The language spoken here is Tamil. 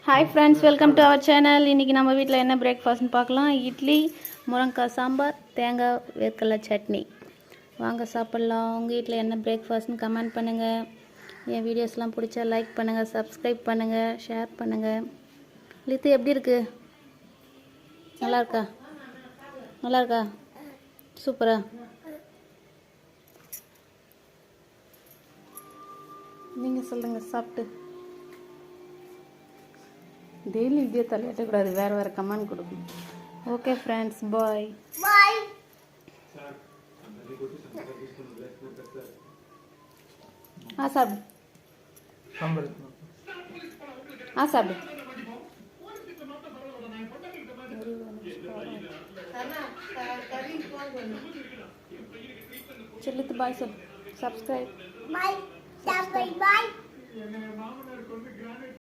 Hi friends, welcome to our channel. இன்னைக்கு நம்ம வீட்ல என்ன பிரேக்ஃபாஸ்ட்னு பார்க்கலாம். இட்லி, முருங்கைக்காய் சாம்பார், தேங்காய் வேர்க்கடலை சட்னி. வாங்க சாப்பிடலாம். உங்க வீட்ல என்ன பிரேக்ஃபாஸ்ட்னு கமெண்ட் பண்ணுங்க. என் வீடியோஸ்லாம் பிடிச்சா லைக் பண்ணுங்க, Subscribe பண்ணுங்க, ஷேர் பண்ணுங்க. லித்து எப்படி இருக்கு? நல்லா இருக்கா? நல்லா இருக்கா? சூப்பரா. நீங்க சொல்லுங்க சாப்பிட்டு. டெய்லி இதே தலையாட்டக்கூடாது, வேறு வேறு கமெண்ட் கொடுக்கணும். ஓகே ஃப்ரெண்ட்ஸ், பாய் பாய். சாப்பிடு சாப்பிடு. செல்லுத்து பாய் சொல்லு. Subscribe. Bye. Subscribe. Bye.